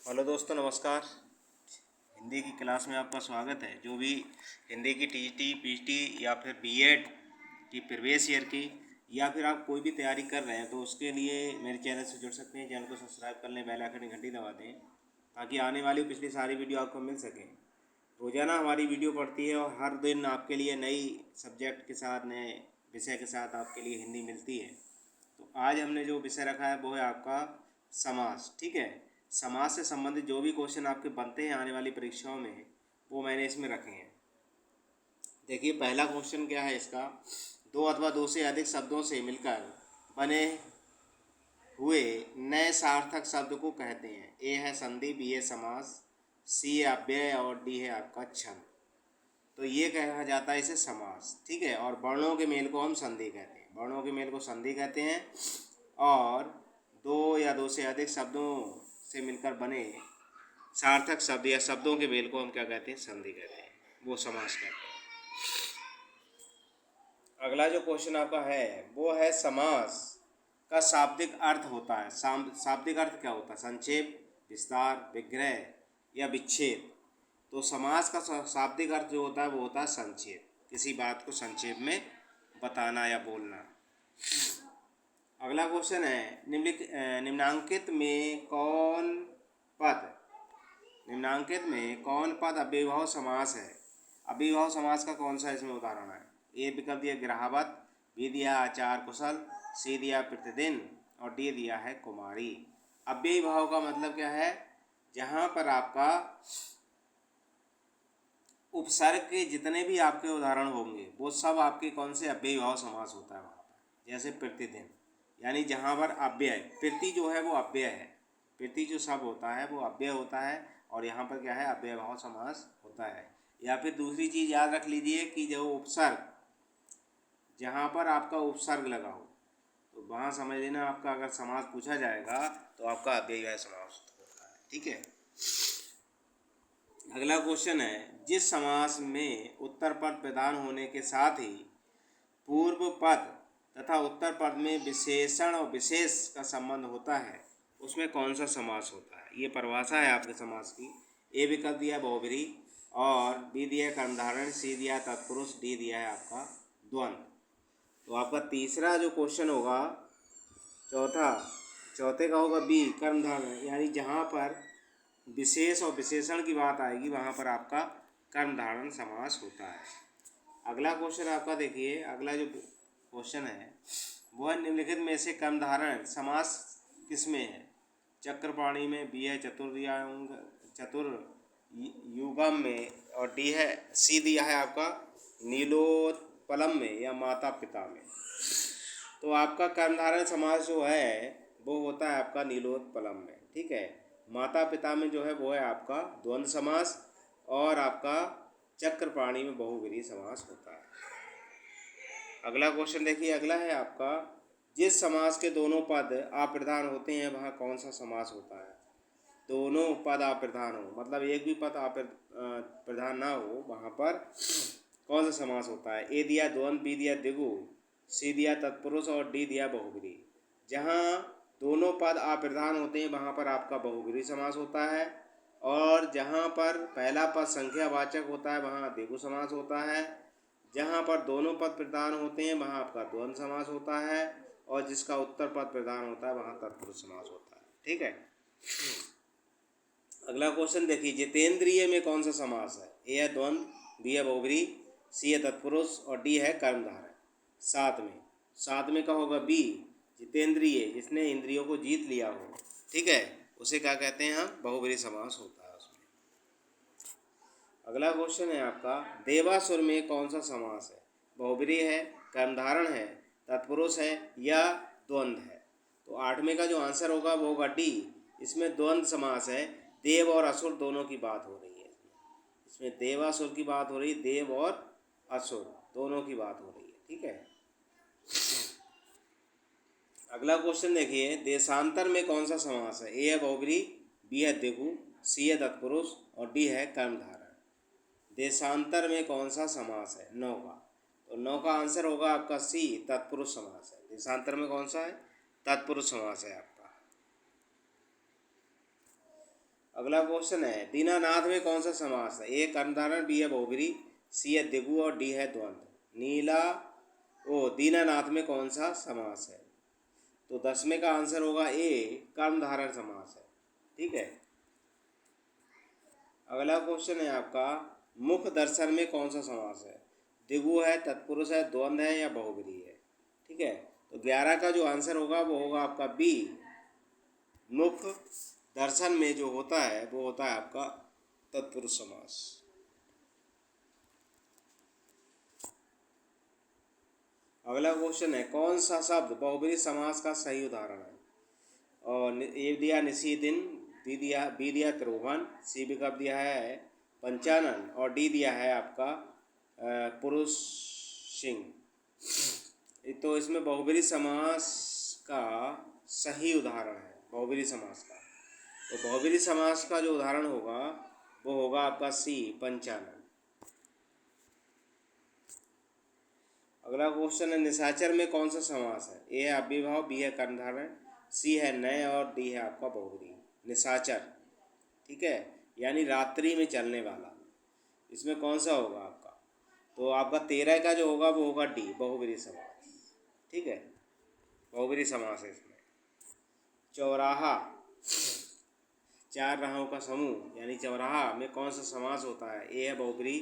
Hello दोस्तों, नमस्कार। हिंदी की क्लास में आपका स्वागत है। जो भी हिंदी की टीटी, पीटी या फिर बीएड की प्रीवियस ईयर की या फिर आप कोई भी तैयारी कर रहे हैं तो उसके लिए मेरे चैनल से जुड़ सकते हैं। चैनल को सब्सक्राइब कर लें, बेल आइकन की घंटी दबा दें ताकि आने वाली पिछली सारी वीडियो आपको मिल सकें। रोज़ाना हमारी वीडियो पढ़ती है और हर दिन आपके लिए नई सब्जेक्ट के साथ, नए विषय के साथ आपके लिए हिंदी मिलती है। तो आज हमने जो विषय रखा है वो है आपका समास। ठीक है, समाज से संबंधित जो भी क्वेश्चन आपके बनते हैं आने वाली परीक्षाओं में वो मैंने इसमें रखे हैं। देखिए, पहला क्वेश्चन क्या है इसका। दो अथवा दो से अधिक शब्दों से मिलकर बने हुए नए सार्थक शब्द को कहते हैं। ए है संधि, बी है समास, सी है अव्यय और डी है आपका छंद। तो ये कहा जाता है इसे समास। ठीक है, और वर्णों के मेल को हम संधि कहते हैं। वर्णों के मेल को संधि कहते हैं और दो या दो से अधिक शब्दों से मिलकर बने सार्थक शब्द या शब्दों के मेल को हम क्या कहते हैं, संधि कहते हैं, वो समास कहते हैं। अगला जो क्वेश्चन आपका है वो है समास का शाब्दिक अर्थ होता है। शाब्दिक अर्थ क्या होता है? संक्षेप, विस्तार, विग्रह या विच्छेद। तो समास का शाब्दिक अर्थ जो होता है वो होता है संक्षेप, किसी बात को संक्षेप में बताना या बोलना। अगला क्वेश्चन है निम्नांकित में कौन पद अव्ययभाव समास है? अव्ययभाव समास का कौन सा इसमें उदाहरण है? ए विकल्प दिया ग्रहावत, बी दिया आचार कुशल, सी दिया प्रतिदिन और डी दिया है कुमारी। अव्ययभाव का मतलब क्या है? जहाँ पर आपका उपसर्ग के जितने भी आपके उदाहरण होंगे वो सब आपके कौन से अव्ययभाव समास होता है वहाँ पर। जैसे प्रतिदिन, यानी जहाँ पर अव्यय, प्रति जो है वो अव्यय है, प्रति जो शब्द होता है वो अव्यय होता है और यहाँ पर क्या है, अव्ययभाव समास होता है। या फिर दूसरी चीज़ याद रख लीजिए कि जो उपसर्ग, जहाँ पर आपका उपसर्ग लगा हो तो वहाँ समझ लेना आपका अगर समास पूछा जाएगा तो आपका अव्ययभाव समास होता है। ठीक है, अगला क्वेश्चन है जिस समास में उत्तर पद प्रधान होने के साथ ही पूर्व पद तथा उत्तर पद में विशेषण और विशेष का संबंध होता है उसमें कौन सा समास होता है? ये परिभाषा है आपके समास की। ए विकल्प दिया बहुब्री और बी दिया कर्मधारय, सी दिया तत्पुरुष, डी दिया है आपका द्वंद्व। तो आपका तीसरा जो क्वेश्चन होगा, चौथे का होगा बी कर्मधारय, यानी जहाँ पर विशेष और विशेषण की बात आएगी वहाँ पर आपका कर्मधारय समास होता है। अगला क्वेश्चन आपका देखिए, अगला जो क्वेश्चन है वो है निम्नलिखित में से कर्मधारय समास किसमें है? चक्रपाणी में, बी है चतुर्युगम में और डी है, सी दिया है आपका नीलोत्पलम में या माता पिता में। तो आपका कर्मधारय समास जो है वो होता है आपका नीलोत्पलम में। ठीक है, माता पिता में जो है वो है आपका द्वंद्व समास और आपका चक्रपाणी में बहुव्रीहि समास होता है। अगला क्वेश्चन देखिए, अगला है आपका जिस समास के दोनों पद अप्रधान होते हैं वहाँ कौन सा समास होता है? दोनों पद अप्रधान हो, मतलब एक भी पद प्रधान ना हो, वहाँ पर कौन सा समास होता है? ए दिया द्वंद्व, बी दिया द्विगु, सी दिया तत्पुरुष और डी दिया बहुव्रीहि। जहाँ दोनों पद अप्रधान होते हैं वहाँ पर आपका बहुव्रीहि समास होता है और जहाँ पर पहला पद संख्यावाचक होता है वहाँ द्विगु समास होता है। जहाँ पर दोनों पद प्रधान होते हैं वहाँ आपका द्वंद्व समास होता है और जिसका उत्तर पद प्रधान होता है वहाँ तत्पुरुष समास होता है। ठीक है, अगला क्वेश्चन देखिए, जितेंद्रिय में कौन सा समास है? ए है द्वंद्व, बी है बहुव्रीहि, सी है तत्पुरुष और डी है कर्मधारय। सात में का होगा बी, जितेंद्रिय, जिसने इंद्रियों को जीत लिया हो। ठीक है, उसे क्या कहते हैं हम? बहुव्रीहि समास होता है उसमें। अगला क्वेश्चन है आपका देवासुर में कौन सा समास है? बहुव्रीहि है, कर्मधारय है, तत्पुरुष है या द्वंद्व है? तो 8वें का जो आंसर होगा वो होगा डी, इसमें द्वंद्व समास है। देव और असुर दोनों की बात हो रही है इसमें देवासुर की बात हो रही है, देव और असुर दोनों की बात हो रही है। ठीक है, अगला क्वेश्चन देखिए, देशांतर में कौन सा समास है? ए है बहुव्रीहि, बी है द्विगु, सी है तत्पुरुष और डी है कर्मधारय। देशांतर में कौन सा समास है? 9 का। तो 9 का आंसर होगा आपका सी, तत्पुरुष समास है। देशांतर में कौन सा है? तत्पुरुष समास है आपका। अगला क्वेश्चन है दीनानाथ में कौन सा समास है? ए कर्मधारय, बी है बहुब्री, सी है दिगु और डी है द्वंद्व। दीनानाथ में कौन सा समास है? तो 10वें का आंसर होगा ए कर्मधारय समास है। ठीक है। अगला क्वेश्चन है आपका मुख दर्शन में कौन सा समास है? दिगु है, तत्पुरुष है, द्वंद्व है या बहुब्री है? ठीक है। तो 11 का जो आंसर होगा वो होगा आपका बी। मुख दर्शन में जो होता है वो होता है आपका तत्पुरुष समास। अगला क्वेश्चन है कौन सा शब्द बहुब्री समास का सही उदाहरण है? और ए दिया निशीदिन, बी दिया त्रिभुवन, सी विकल्प दिया है पंचानन और डी दिया है आपका पुरुष सिंह। तो इसमें बहुब्री समास का सही उदाहरण है बहुब्री समास का। तो बहुब्री समास का जो उदाहरण होगा वो होगा आपका सी पंचानन। अगला क्वेश्चन है निशाचर में कौन सा समास है? ए है अव्ययीभाव, बी है कर्मधारय, सी है नए और डी है आपका बहुब्री। निशाचर, ठीक है, यानी रात्रि में चलने वाला, इसमें कौन सा होगा आपका? तो आपका 13 का जो होगा वो होगा डी बहुब्री समास। ठीक है, बहुब्री समास है इसमें। चौराहा, 4 राहों का समूह यानी चौराहा में कौन सा समास होता है? ए है बहुब्री,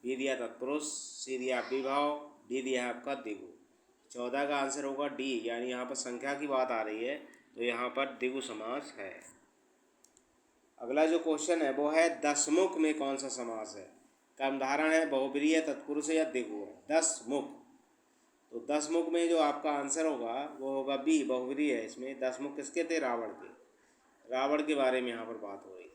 बी दिया तत्पुरुष, सी दिया अव्ययीभाव, डी दिया है आपका दिगु। 14 का आंसर होगा डी, यानी यहाँ पर संख्या की बात आ रही है तो यहाँ पर दिगु समास है। अगला जो क्वेश्चन है वो है दसमुख में कौन सा समास है? कर्मधारय है, बहुब्री है, तत्पुरुष है या दिगु है? दसमुख, तो दसमुख में जो आपका आंसर होगा वो होगा बी बहुब्री है। इसमें दसमुख किसके थे? रावण के। रावण के बारे में यहाँ पर बात हो रही थी।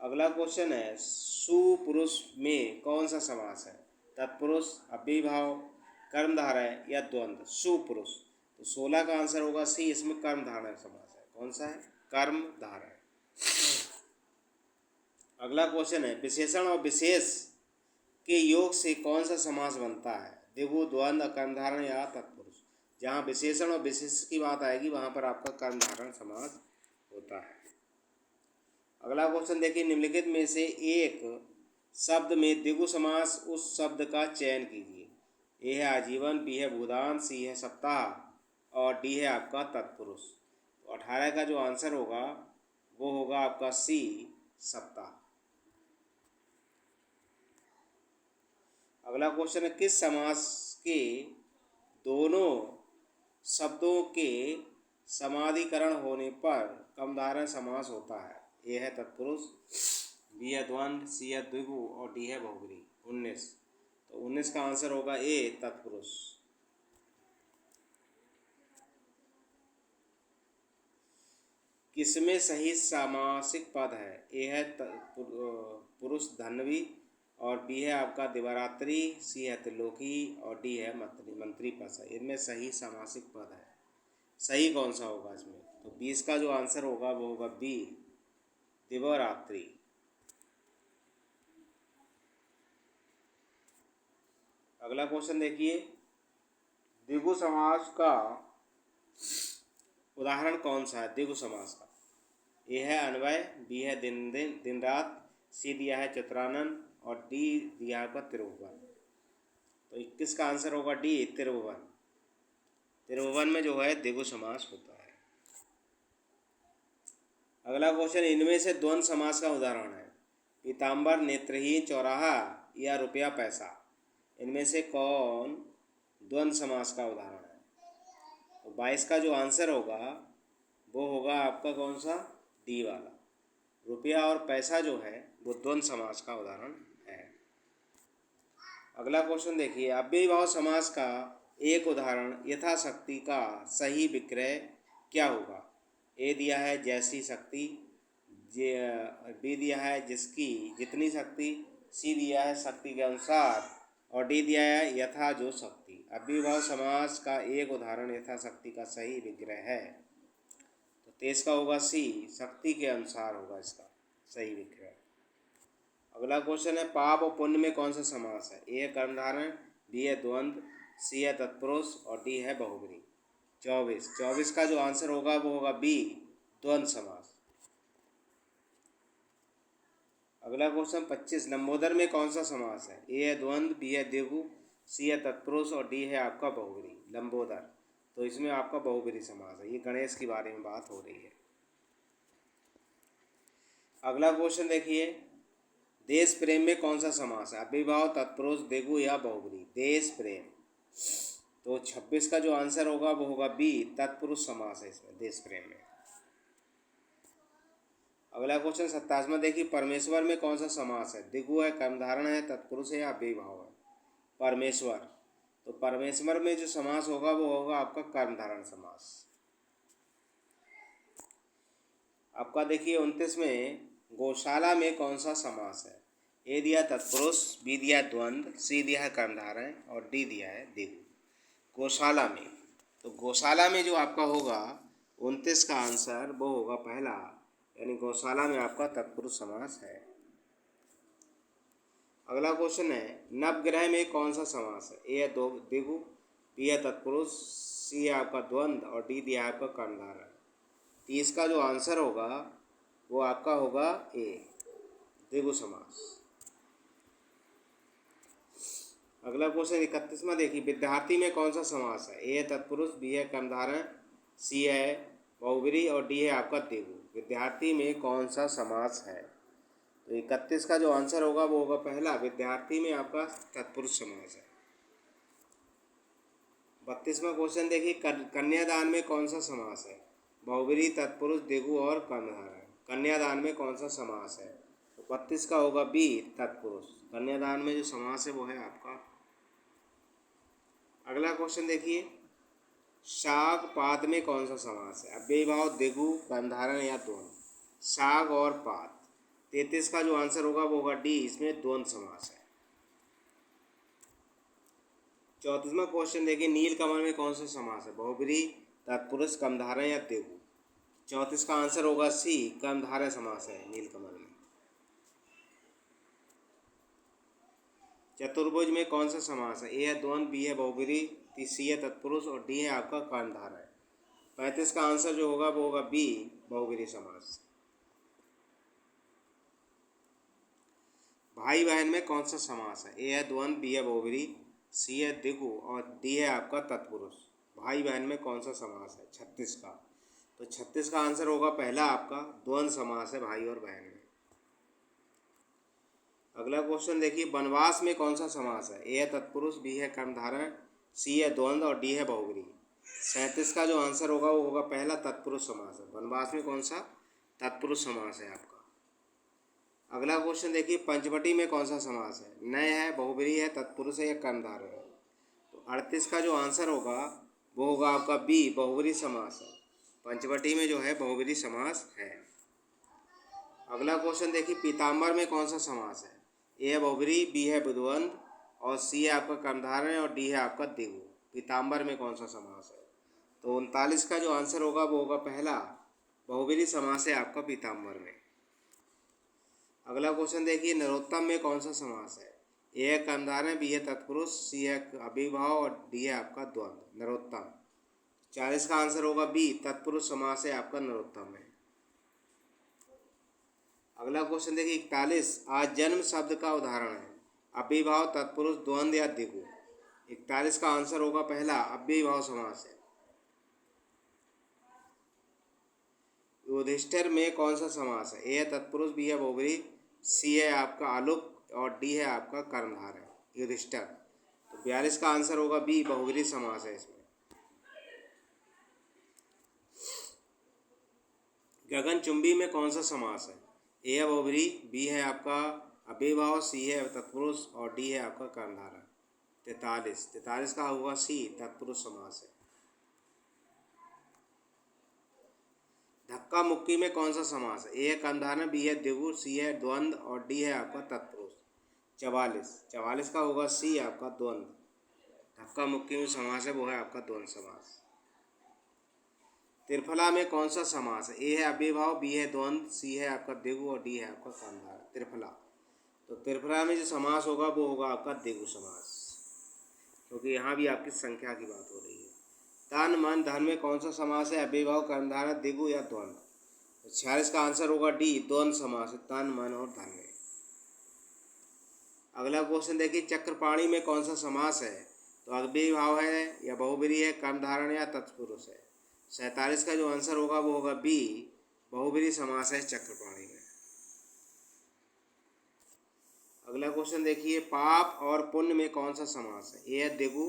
अगला क्वेश्चन है सुपुरुष में कौन सा समास है? तत्पुरुष, अव्ययीभाव, कर्मधारय या द्वंद्व। सुपुरुष, तो 16 का आंसर होगा सी, इसमें कर्मधारय समास है। कौन सा है? कर्मधारय। अगला क्वेश्चन है विशेषण और विशेष के योग से कौन सा समास बनता है? दिगु, द्वंद्व, कर्मधारय या तत्पुरुष। जहाँ विशेषण और विशेष की बात आएगी वहाँ पर आपका कर्मधारय समास होता है। अगला क्वेश्चन देखिए निम्नलिखित में से एक शब्द में दिगु समास उस शब्द का चयन कीजिए। ए है आजीवन, बी है भूदान, सी है सप्ताह और डी है आपका तत्पुरुष। तो 18 का जो आंसर होगा वो होगा आपका सी सप्ताह। अगला क्वेश्चन है किस समास के दोनों शब्दों के समाधिकरण होने पर कर्मधारय समास होता है? ए है तत्पुरुष, बी है द्वंद्व, सी है द्विगु और डी है बहुब्री। 19, तो 19 का आंसर होगा ए तत्पुरुष। किसमें सही सामासिक पद है? ए है पुरुष धन्वी और बी है आपका दिवारात्रि, सी है त्रिलोकी और डी है मंत्री पद। इनमें सही सामासिक पद है, सही कौन सा होगा इसमें? तो 20 का जो आंसर होगा वो होगा बी दिवारात्रि। अगला क्वेश्चन देखिए दिगु समास का उदाहरण कौन सा है? दिगु समास का ए है अन्वय, बी है दिन रात, सी दिया है चित्रानन और डी दिया है त्रिभुवन। तो 21 का आंसर होगा डी त्रिभुवन। त्रिभुवन में जो है दिगु समास होता है। अगला क्वेश्चन इनमें से द्वंद्व समास का उदाहरण है। पीताम्बर, नेत्रहीन, चौराहा या रुपया पैसा, इनमें से कौन द्वंद्व समास का उदाहरण है? तो 22 का जो आंसर होगा वो होगा आपका कौन सा? डी वाला। रुपया और पैसा जो है वो द्वंद्व समास का उदाहरण है। अगला क्वेश्चन देखिए अव्ययीभाव समास का एक उदाहरण यथाशक्ति का सही विक्रय क्या होगा? ए दिया है जैसी शक्ति, बी दिया है जिसकी जितनी शक्ति, सी दिया है शक्ति के अनुसार और डी दिया है यथा जो शक्ति। अव्ययीभाव समास का एक उदाहरण यथाशक्ति का सही विग्रह है। तो 23 का होगा सी, शक्ति के अनुसार होगा इसका सही विग्रह। अगला क्वेश्चन है पाप और पुण्य में कौन सा समास है? ए है कर्मधारय, बी है द्वंद्व, सी है तत्पुरुष और डी है बहुब्री। 24 का जो आंसर होगा वो होगा बी द्वंद्व समास। अगला क्वेश्चन 25, लंबोदर में कौन सा समास है? ए है द्वंद्व, बी है द्विगु, सी है तत्पुरुष और डी है आपका बहुब्री। लंबोदर, तो इसमें आपका बहुब्री समास है। ये गणेश के बारे में बात हो रही है। अगला क्वेश्चन देखिए, देश प्रेम में कौन सा समास है? अव्ययीभाव, तत्पुरुष, द्विगु या बहुब्री। देश प्रेम, तो 26 का जो आंसर होगा वो होगा बी, तत्पुरुष समास है इसमें देश प्रेम में। अगला क्वेश्चन 27वां देखिए, परमेश्वर में कौन सा समास है? द्विगु है, कर्मधारण है, तत्पुरुष है या अव्ययीभाव है? परमेश्वर, तो परमेश्वर में जो समास होगा वो होगा आपका कर्मधारण समास। आपका देखिए 29 में, गौशाला में कौन सा समास है? ए दिया तत्पुरुष, बी दिया द्वंद्व, सी दिया है कर्मधारय और डी दिया है द्विगु। गौशाला में, तो गौशाला में जो आपका होगा 29 का आंसर वो होगा पहला, यानी गौशाला में आपका तत्पुरुष समास है। अगला क्वेश्चन है, नवग्रह में कौन सा समास है? ए है द्विगु, बी है तत्पुरुष, सी है आपका द्वंद्व और डी दिया है आपका कर्मधारय। 30 का जो आंसर होगा वो आपका होगा ए, द्विगु समास। अगला क्वेश्चन 31वां देखिए, विद्यार्थी में कौन सा समास है? ए है तत्पुरुष, बी है कर्मधारय, सी है बहुब्री और डी है आपका द्विगु। विद्यार्थी में कौन सा समास है? तो 31 का जो आंसर होगा वो होगा पहला, विद्यार्थी में आपका तत्पुरुष समास है। 32वां क्वेश्चन देखिए, कन्यादान में कौन सा समास है? बहुब्री, तत्पुरुष, द्विगु और कर्मधारय। कन्यादान में कौन सा समास है? तो 32 का होगा बी, तत्पुरुष। कन्यादान में जो समास है वो है आपका। अगला क्वेश्चन देखिए, शाक पात में कौन सा समास है? अव्ययीभाव, द्विगु, कर्मधारय या द्वंद्व। शाक और पात, 33 का जो आंसर होगा वो होगा डी, इसमें द्वंद्व समास है। 34वां क्वेश्चन देखिए, नीलकमल में कौन सा समास है? बहुब्री, तत्पुरुष, कर्मधारय या द्विगु। 34 का आंसर होगा सी, कर्मधारय समास है नीलकमल में। चतुर्भुज में कौन सा समास है? ए है द्वंद्व, बी है बहुब्री, सी है तत्पुरुष और डी है आपका कर्मधारय। 35 का आंसर जो होगा वो होगा बी, बहुब्री समास। भाई बहन में कौन सा समास है? ए है द्वंद्व, बी है बहुब्री, सी है द्विगु और डी है आपका तत्पुरुष। भाई बहन में कौन सा समास है? 36 का, तो 36 का आंसर होगा पहला आपका, द्वंद्व समास है भाई और बहन में। अगला क्वेश्चन देखिए, वनवास में कौन सा समास है? ए है तत्पुरुष, बी है कर्मधारय, सी है द्वंद्व और डी है बहुब्री। 37 का जो आंसर होगा वो होगा पहला, तत्पुरुष समास है। वनवास में कौन सा? तत्पुरुष समास है आपका। अगला क्वेश्चन देखिए, पंचवटी में कौन सा समास है? नय है, बहुब्री है, तत्पुरुष है या कर्मधारय है? तो 38 का जो आंसर होगा वो होगा आपका बी, बहुब्री समास है। पंचवटी में जो है बहुब्री समास है। अगला क्वेश्चन देखिए, पीताम्बर में कौन सा समास है? ए है बहुब्री, बी है द्वंद्व और सी है आपका कर्मधारय और डी है आपका द्विगु। पीताम्बर में कौन सा समास है? तो 39 का जो आंसर होगा वो होगा पहला, बहुब्री समास है आपका पीताम्बर में। अगला क्वेश्चन देखिए, नरोत्तम में कौन सा समास है? ए है कर्मधारय, बी है तत्पुरुष, सी है अव्ययीभाव और डी है आपका द्वंद्व। नरोत्तम, 40 का आंसर होगा बी, तत्पुरुष समास है आपका नरोत्तम में। अगला क्वेश्चन देखिए 41, आज जन्म शब्द का उदाहरण है? अव्ययीभाव, तत्पुरुष, द्वंद्व या द्विगु। 41 का आंसर होगा पहला, अव्ययीभाव समास है। युधिष्ठिर में कौन सा समास है? ए है तत्पुरुष, बी है बहुब्री, सी है आपका आलुक और डी है आपका कर्मधारय। युधिष्ठिर, तो 42 का आंसर होगा बी, बहुब्री समास है इसमें। गगनचुंबी में कौन सा समास है? ए है बहुब्री, बी है आपका अव्ययीभाव, सी है तत्पुरुष और डी है आपका कर्मधारय। 43 का होगा सी, तत्पुरुष समास है। धक्का मुक्की में कौन सा समास है? ए है कर्मधारय, बी है द्विगु, सी है द्वंद्व और डी है आपका तत्पुरुष। 44 का होगा सी, आपका द्वंद्व। धक्का मुक्की में समास है वो है आपका द्वंद्व समास। त्रिफला में कौन सा समास है? ए है अव्ययीभाव, बी है द्वंद्व, सी है आपका द्विगु और डी है आपका कर्मधारय। त्रिफला, तो त्रिफला में जो समास होगा वो होगा आपका द्विगु समास, क्योंकि यहाँ भी आपकी संख्या की बात हो रही है। तन मन धन में कौन सा समास है? अव्ययीभाव, कर्मधारय, द्विगु या द्वंद्व। तो 46 का आंसर होगा डी, द्वंद्व समास, तन मन और धन में। अगला क्वेश्चन देखिए, चक्रपाणी में कौन सा समास है? तो अव्ययीभाव है या बहुब्रीहि है, कर्मधारय या तत्पुरुष है। 47 का जो आंसर होगा वो होगा बी, बहुब्रीहि समास है चक्रपाणी में। अगला क्वेश्चन देखिए, पाप और पुण्य में कौन सा समास है? ए है द्विगु,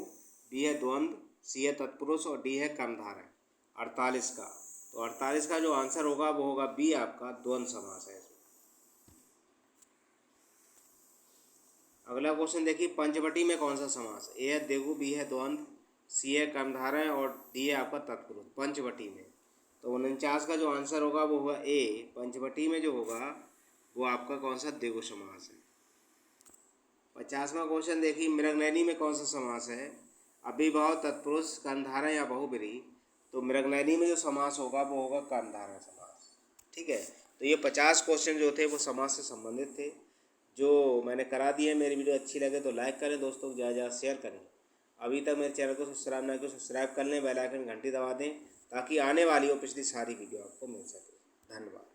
बी है द्वंद्व, सी है तत्पुरुष और डी है कर्मधारय। 48 का, तो 48 का जो आंसर होगा वो होगा बी, आपका द्वंद्व समास है। अगला क्वेश्चन देखिए, पंचवटी में कौन सा समास है? ए है द्विगु, बी है द्वंद्व, सी है कर्मधारय और डी है आपका तत्पुरुष। पंचवटी में, तो 49 का जो आंसर होगा वो होगा ए, पंचवटी में जो होगा वो आपका कौन सा द्विगु समास है। 50वां क्वेश्चन देखिए, मृगनयनी में कौन सा समास है? अव्ययीभाव, तत्पुरुष, कर्मधारय या बहुब्रीहि। तो मृगनयनी में जो समास होगा वो होगा कर्मधारय समास। ठीक है, तो ये 50 क्वेश्चन जो थे वो समास से संबंधित थे, जो मैंने करा दिए। मेरी वीडियो अच्छी लगे तो लाइक करें दोस्तों, ज़्यादा ज़्यादा शेयर करें। अभी तक मेरे चैनल को सब्सक्राइब नहीं किया तो सब्सक्राइब कर लें, बेल आइकन घंटी दबा दें, ताकि आने वाली और पिछली सारी वीडियो आपको मिल सके। धन्यवाद।